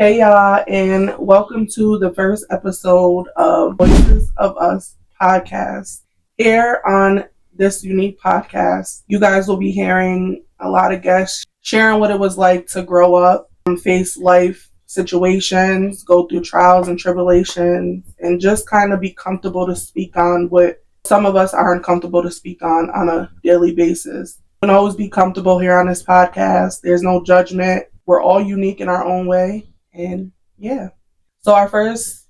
Hey y'all, and welcome to the first episode of Voices of Us podcast. Here on this unique podcast, you guys will be hearing a lot of guests sharing what it was like to grow up, face life situations, go through trials and tribulations, and just kind of be comfortable to speak on what some of us aren't comfortable to speak on a daily basis. You can always be comfortable here on this podcast. There's no judgment. We're all unique in our own way. And yeah. So our first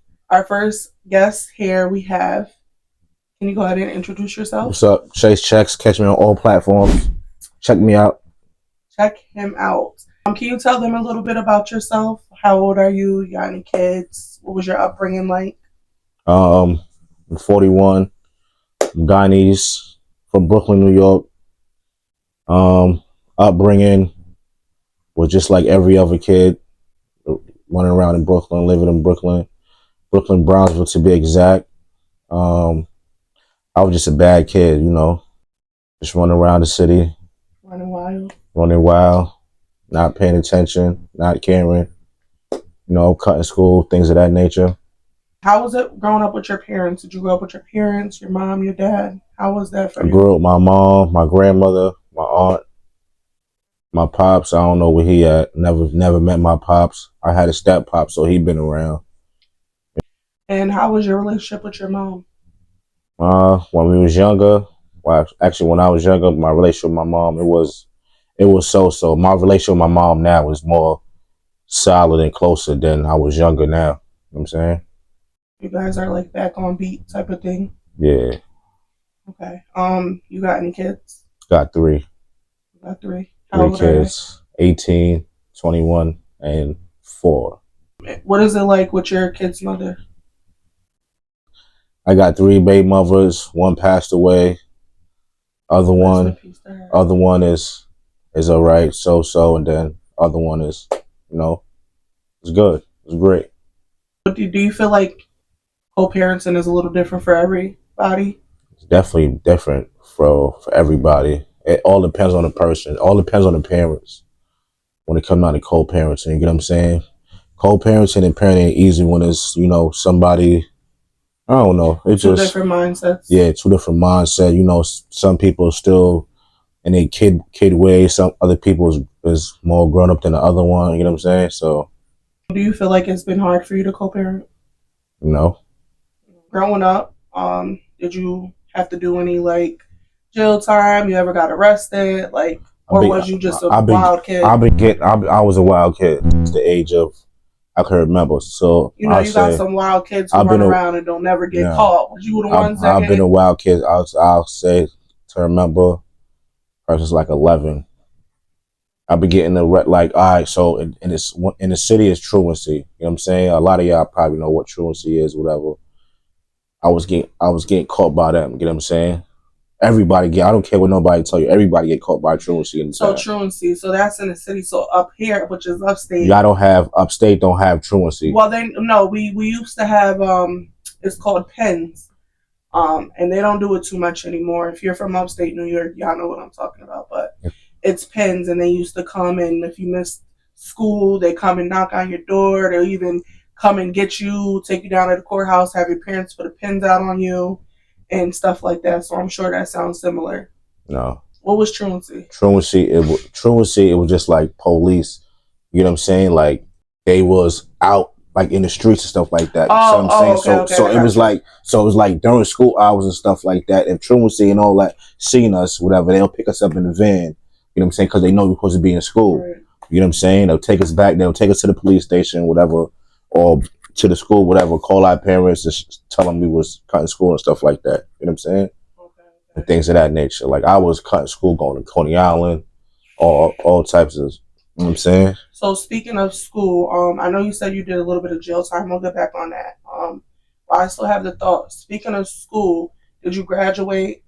guest here we have. Can you go ahead and introduce yourself? What's up? Chase Checks. Catch me on all platforms. Check me out. Check him out. Can you tell them a little bit about yourself? How old are you? You got any kids? What was your upbringing like? I'm 41. I'm Guyanese from Brooklyn, New York. Upbringing was just like every other kid, running around in Brooklyn, living in Brooklyn, Brownsville to be exact. I was just a bad kid, just running around the city, running wild, not paying attention, not caring, cutting school, things of that nature. How was it growing up with your parents? Did you grow up with your parents, your mom, your dad? How was that for you? I grew up with my mom, my grandmother, my aunt, my pops. I don't know where he at. Never met my pops. I had a step pop, so he been around. And how was your relationship with your mom? When we was younger, when I was younger, my relationship with my mom, it was so. My relationship with my mom now is more solid and closer than I was younger now. You know what I'm saying? You guys are like back on beat type of thing? Yeah. Okay. You got any kids? Got three. You got three? How old kids, 18, 21, and 4. What is it like with your kid's mother? I got 3 baby mothers. One passed away. Other one is all right, so, and then other one is, it's good. It's great. Do you feel like co-parenting is a little different for everybody? It's definitely different for everybody. It all depends on the person. It all depends on the parents when it comes down to co-parenting. You get what I'm saying? Co-parenting and parenting ain't easy when it's, somebody, I don't know. It's two different mindsets. Yeah, 2 different mindsets. Some people are still in a kid way. Some other people is more grown up than the other one. You know what I'm saying? So, do you feel like it's been hard for you to co-parent? No. Growing up, did you have to do any jail time? You ever got arrested? Was you just a wild kid? I was a wild kid. It's the age of I can remember. So you got some wild kids who run around and don't never get caught. Was you the ones that I've been a wild kid. I'll say to remember. I was like 11. I've been getting all right. So in the city is truancy. You know what I'm saying? A lot of y'all probably know what truancy is, whatever. I was getting caught by them. You know what I'm saying? Everybody I don't care what nobody tell you. Everybody get caught by truancy in the town. So truancy. So that's in the city. So up here, which is upstate. Y'all don't have upstate. Don't have truancy. Well, we used to have it's called pens, and they don't do it too much anymore. If you're from upstate New York, y'all know what I'm talking about. But it's pens, and they used to come and if you missed school, they come and knock on your door. They'll even come and get you, take you down to the courthouse, have your parents put the pins out on you, and stuff like that. So I'm sure that sounds similar. No. What was truancy? Truancy, it was just like police. You know what I'm saying? Like they was out in the streets and stuff like that. Oh, you know what I'm saying? Okay, so it was like during school hours and stuff like that. If truancy and all that seen us, whatever, they'll pick us up in the van. You know what I'm saying? Because they know we're supposed to be in school. Right. You know what I'm saying? They'll take us back. They'll take us to the police station, whatever, or to the school, whatever. Call our parents, just tell them we was cutting school and stuff like that. You know what I'm saying? Okay. And things of that nature. Like I was cutting school, going to Coney Island, all types of. You know what I'm saying? So speaking of school, I know you said you did a little bit of jail time. I'll get back on that. I still have the thought. Speaking of school, did you graduate?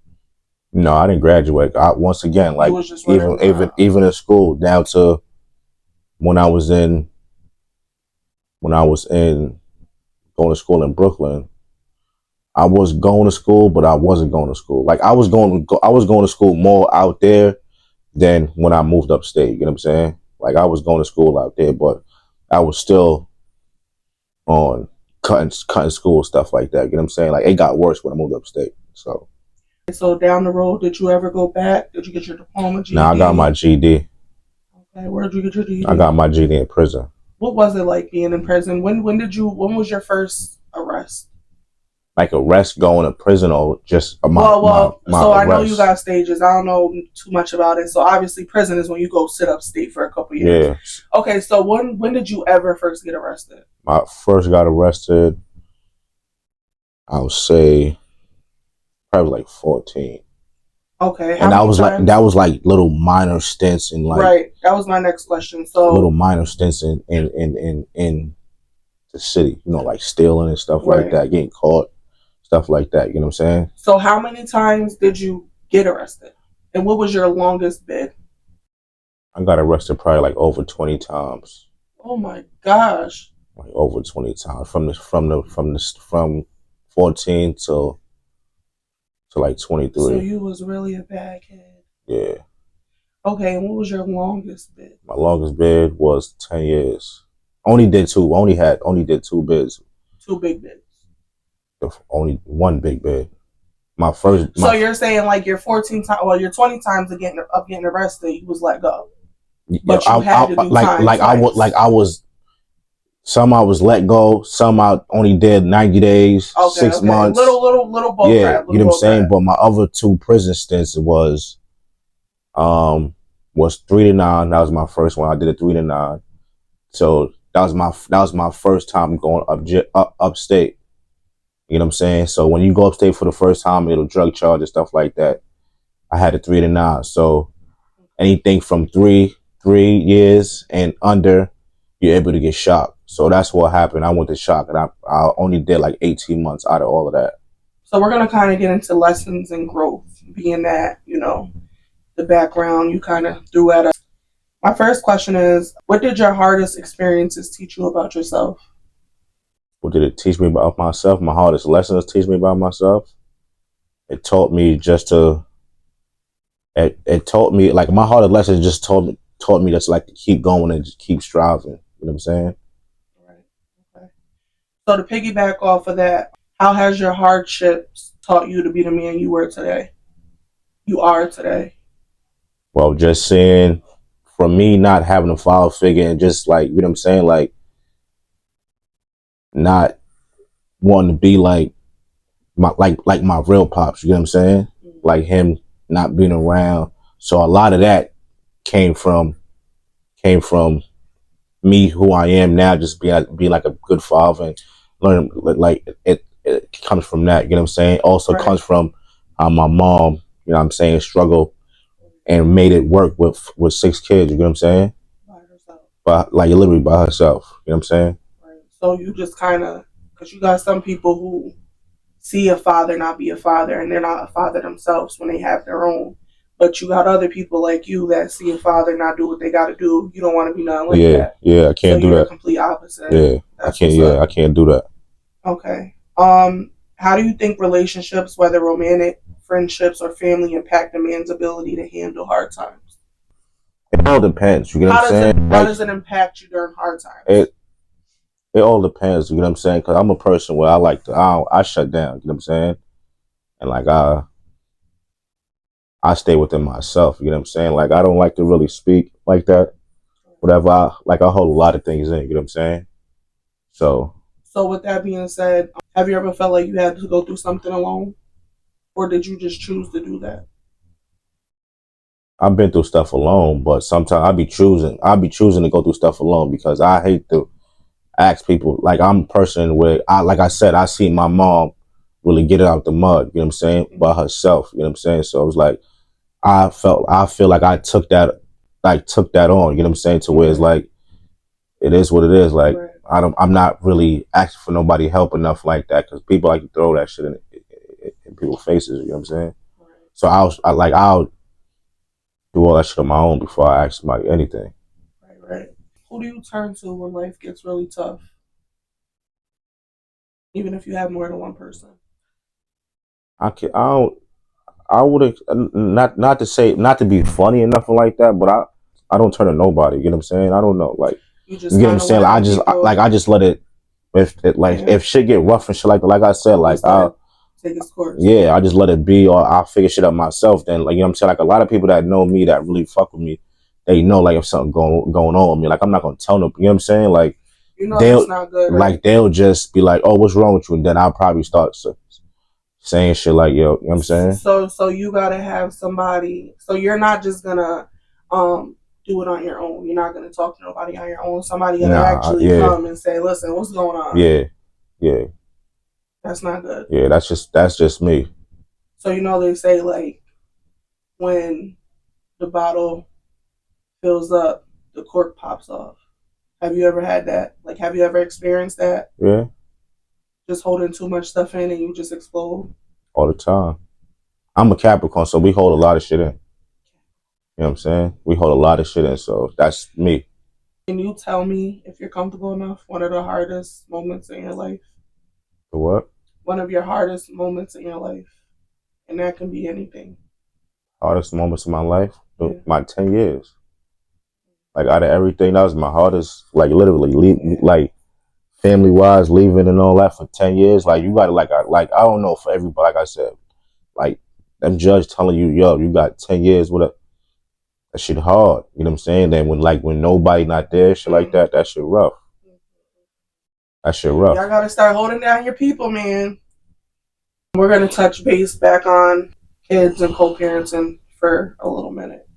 No, I didn't graduate. Once again, even in school, down to when I was in going to school in Brooklyn, I was going to school, but I wasn't going to school. Like I was going to school more out there than when I moved upstate. You know what I'm saying? Like I was going to school out there, but I was still on cutting school, stuff like that. You know what I'm saying? Like, it got worse when I moved upstate. So down the road, did you ever go back? Did you get your diploma, GED? Now I got my GED. Okay, where did you get your GED? I got my GED in prison. What was it like being in prison? When was your first arrest? Like arrest going to prison or just my so arrest. I know you got stages. I don't know too much about it. So obviously prison is when you go sit upstate for a couple years. Yeah. Okay, so when did you ever first get arrested? I first got arrested, I would say probably like 14. Okay. And that was like little minor stints in like. Right. That was my next question. So little minor stints in the city, you know, like stealing and stuff like that, getting caught, stuff like that. You know what I'm saying? So how many times did you get arrested? And what was your longest bid? I got arrested probably like over 20 times. Oh my gosh. Like over 20 times from 14 to like 23. So you was really a bad kid. Yeah. Okay, and what was your longest bid? My longest bid was 10 years. Only did two bids. 2 big bids. Only one big bid. So you're saying like your 14 times, well, your 20 times of getting arrested, you was let go. But you had to do time I was. Some I was let go. Some I only did 90 days, 6 months. Little boat yeah, crap, you know what I'm saying. But my other 2 prison stints was 3 to 9. That was my first one. I did a 3 to 9. So that was my first time going upstate. You know what I'm saying? So when you go upstate for the first time, it'll drug charge and stuff like that. I had a 3 to 9. So anything from 3 years and under, you're able to get shocked. So that's what happened. I went to shock, and I only did like 18 months out of all of that. So we're going to kind of get into lessons and growth, being that, you know, the background you kind of threw at us. My first question is, what did your hardest experiences teach you about yourself? What did it teach me about myself? My hardest lessons teach me about myself? It taught me it taught me, like, my hardest lessons just taught me just like to keep going and just keep striving. You know what I'm saying? Right. Okay. So to piggyback off of that, how has your hardships taught you to be the man you are today? Well, just saying, from me not having a father figure and just like, you know what I'm saying, like not wanting to be like my real pops, you know what I'm saying? Mm-hmm. Like him not being around. So a lot of that came from me, who I am now, just be like a good father, and learn, like it comes from that, you know what I'm saying? Also comes from my mom, you know what I'm saying, struggle and made it work with 6 kids, you know what I'm saying? By herself. But like literally by herself, you know what I'm saying? Right. So you just kind of, because you got some people who see a father not be a father, and they're not a father themselves when they have their own. But you got other people like you that see a father not do what they got to do. You don't want to be nothing like that. Yeah, I can't do that. You're the complete opposite. Yeah, I can't do that. Okay. How do you think relationships, whether romantic, friendships, or family, impact a man's ability to handle hard times? It all depends. You know what I'm saying? How does it impact you during hard times? It all depends. You know what I'm saying? Because I'm a person where I shut down. You know what I'm saying? And like I stay within myself. You know what I'm saying? Like I don't like to really speak like that. Whatever. I hold a lot of things in. You know what I'm saying? So with that being said, have you ever felt like you had to go through something alone? Or did you just choose to do that? I've been through stuff alone, but sometimes I'll be choosing to go through stuff alone because I hate to ask people. Like I'm a person where like I said, I see my mom really get it out the mud, you know what I'm saying, by herself, you know what I'm saying? So it was like I feel like I took that on, you know what I'm saying, to where it's like it is what it is. Like I'm not really asking for nobody help enough like that, because people like to throw that shit in people's faces, you know what I'm saying? So I'll do all that shit on my own before I ask somebody anything. Right. Who do you turn to when life gets really tough? Even if you have more than one person. I would not to be funny or nothing like that, but I don't turn to nobody. You know what I'm saying? I don't know, like you get what I'm saying. Like I just let it. if shit get rough and shit like I said, like I'll take its course. Yeah, I just let it be, or I'll figure shit out myself. Then, like, you know what I'm saying? Like, a lot of people that know me, that really fuck with me, they know, like, if something going on with me. Like, I'm not gonna tell them. You know what I'm saying? Like, that's not good. Right? Like, they'll just be like, "Oh, what's wrong with you?" And then I'll probably start saying shit like, "Yo," you know what I'm saying? So you gotta have somebody. So you're not just gonna do it on your own. You're not gonna talk to nobody on your own. Somebody gotta actually come and say, "Listen, what's going on?" Yeah. That's not good. Yeah, that's just me. So they say, like, when the bottle fills up, the cork pops off. Have you ever had that? Like, have you ever experienced that? Yeah. Just holding too much stuff in and you just explode? All the time. I'm a Capricorn, so we hold a lot of shit in. You know what I'm saying? We hold a lot of shit in, so that's me. Can you tell me, if you're comfortable enough, one of the hardest moments in your life? The what? One of your hardest moments in your life. And that can be anything. Hardest moments of my life? Yeah. My 10 years. Like, out of everything, that was my hardest, like, literally, like, family-wise, leaving and all that for 10 years. Like, you got to, like, I don't know, for everybody, like I said, like, them judge telling you, yo, you got 10 years, whatever. That shit hard, you know what I'm saying? Then when nobody not there, shit like that shit rough. That shit rough. Y'all gotta start holding down your people, man. We're gonna touch base back on kids and co-parenting for a little minute.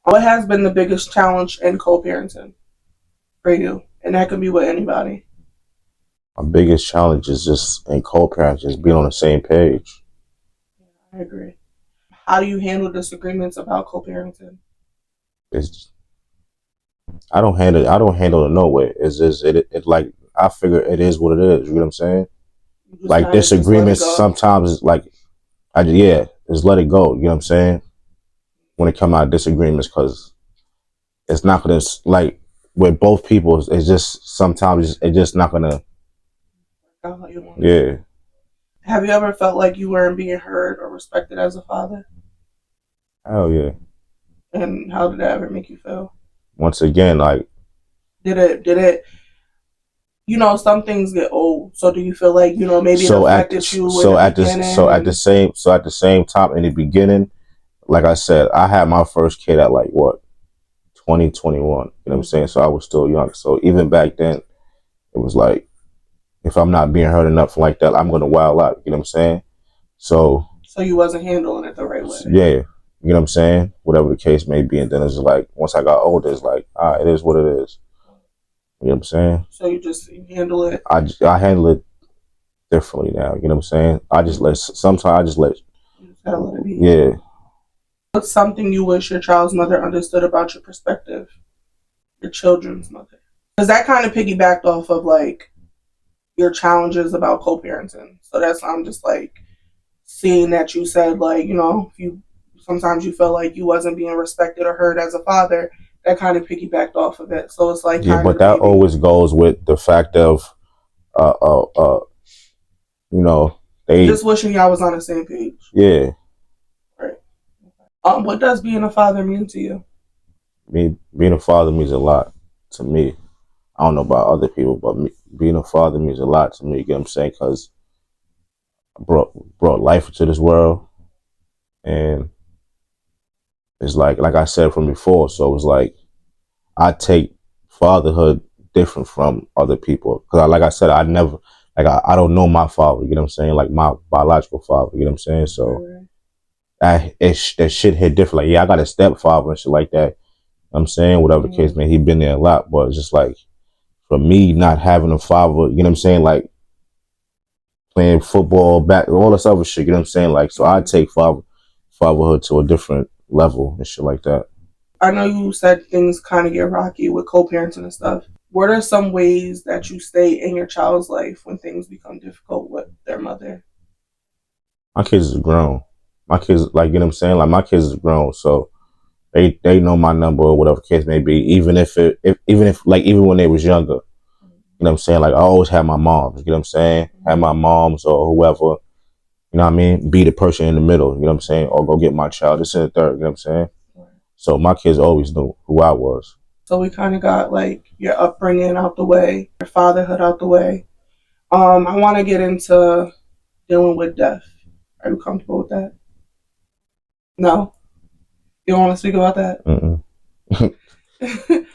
What has been the biggest challenge in co-parenting for you? And that can be with anybody. My biggest challenge is just in co-parenting, just being on the same page. I agree. How do you handle disagreements about co-parenting? I don't handle it no way. It's just it like I figure it is what it is. You know what I'm saying? Like disagreements sometimes, like just let it go. You know what I'm saying? When it come out of disagreements, because it's not gonna, like, with both people, it's just sometimes it's just not gonna. Yeah. Have you ever felt like you weren't being heard or respected as a father? Hell yeah. And how did that ever make you feel? Once again, like, did it some things get old, so do you feel like maybe it affected you at the same time, in the beginning, like I said, I had my first kid at, like, what, 2021, you know what I'm saying? So I was still young. So even back then, it was like, if I'm not being heard enough like that, I'm gonna wild out, you know what I'm saying? So you wasn't handling it the right way. Yeah, you know what I'm saying? Whatever the case may be. And then it's like, once I got older, it's like, all right, it is what it is. You know what I'm saying? So you handle it? I handle it differently now. You know what I'm saying? Sometimes I just let. You just gotta let it be. Yeah. What's something you wish your child's mother understood about your perspective? Your children's mother. Because that kind of piggybacked off of, like, your challenges about co-parenting. So that's why I'm just, like, seeing that you said, like, sometimes you felt like you wasn't being respected or heard as a father. That kind of piggybacked off of it. So it's like, yeah, but that always goes with the fact of, they just wishing y'all was on the same page. Yeah. Right. What does being a father mean to you? Being a father means a lot to me. I don't know about other people, but being a father means a lot to me. You get what I'm saying? Because I brought life into this world, and it's like I said from before. So it's like, I take fatherhood different from other people, because like I said, I never, like, I don't know my father. You know what I'm saying? Like, my biological father. You know what I'm saying? So that shit hit different. Like, yeah, I got a stepfather and shit like that. You know what I'm saying? Whatever the case, man, he been there a lot, but it's just like, for me, not having a father, you know what I'm saying? Like, playing football, all this other shit, you know what I'm saying? Like, so I take fatherhood to a different level and shit like that. I know you said things kind of get rocky with co-parenting and stuff. What are some ways that you stay in your child's life when things become difficult with their mother? My kids is grown. My kids, like, you know what I'm saying? Like, my kids is grown, so they know my number or whatever the case may be, even when they was younger. You know what I'm saying? Like, I always had my moms, you know what I'm saying? Had my moms or whoever, you know what I mean? Be the person in the middle, you know what I'm saying? Or go get my child, this and the third, you know what I'm saying? So my kids always knew who I was. So we kind of got, like, your upbringing out the way, your fatherhood out the way. I want to get into dealing with death. Are you comfortable with that? No? You don't want to speak about that?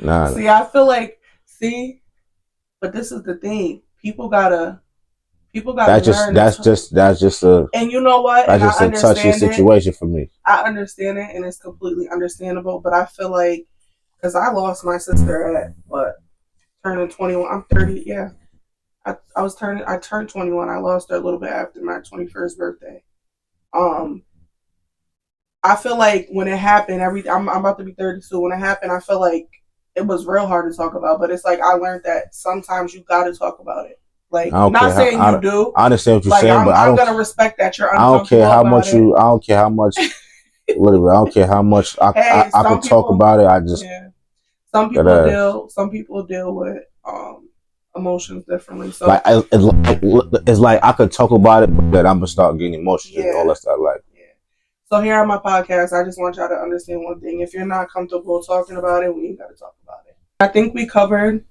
Nah. See, I feel like, but this is the thing. People gotta That's learn. That's just a. And you know what? That's And just I a touchy understand situation for me. I understand it, and it's completely understandable. But I feel like, because I lost my sister at what, turning 21. I'm 30. Yeah, I turned 21. I lost her a little bit after my 21st birthday. I feel like when it happened, I'm about to be 32. When it happened, I feel like it was real hard to talk about. But it's like I learned that sometimes you got to talk about it. Like, not saying you do. I understand what you're like, saying, but I'm gonna respect that you're uncomfortable. I don't care how much you. I don't care how much. Literally, I don't care how much I can talk about it. I just Some people deal with emotions differently. So like it's like I could talk about it, but then I'm gonna start getting emotional and all that stuff. Like, so here on my podcast, I just want y'all to understand one thing: if you're not comfortable talking about it, we ain't got to talk about it. I think we covered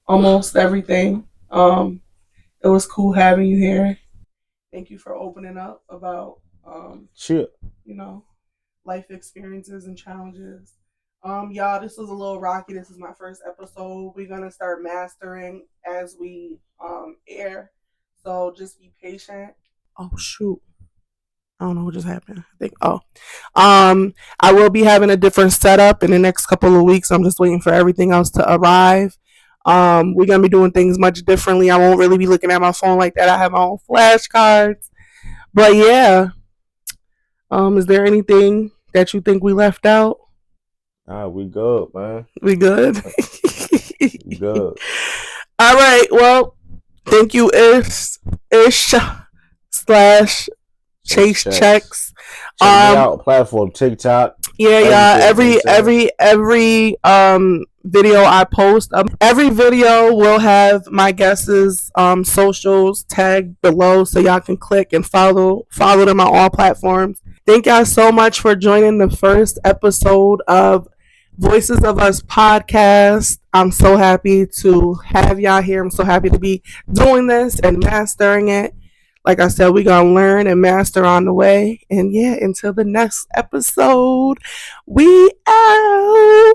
almost everything. It was cool having you here. Thank you for opening up about shit. Life experiences and challenges. Y'all, this was a little rocky. This is my first episode. We're gonna start mastering as we air. So just be patient. Oh shoot. I don't know what just happened. I think I will be having a different setup in the next couple of weeks. I'm just waiting for everything else to arrive. We're gonna be doing things much differently. I won't really be looking at my phone like that. I have my own flashcards. But yeah. Is there anything that you think we left out? We good, man. We good? We good. All right. Well, thank you, Ish slash Chase Checks. Check me out, platform TikTok. Yeah, every video I post, every video will have my guests' socials tagged below, so y'all can click and follow them on all platforms. Thank y'all so much for joining the first episode of Voices of Us podcast. I'm so happy to have y'all here. I'm so happy to be doing this and mastering it. Like I said, we're going to learn and master on the way. And yeah, until the next episode, we out.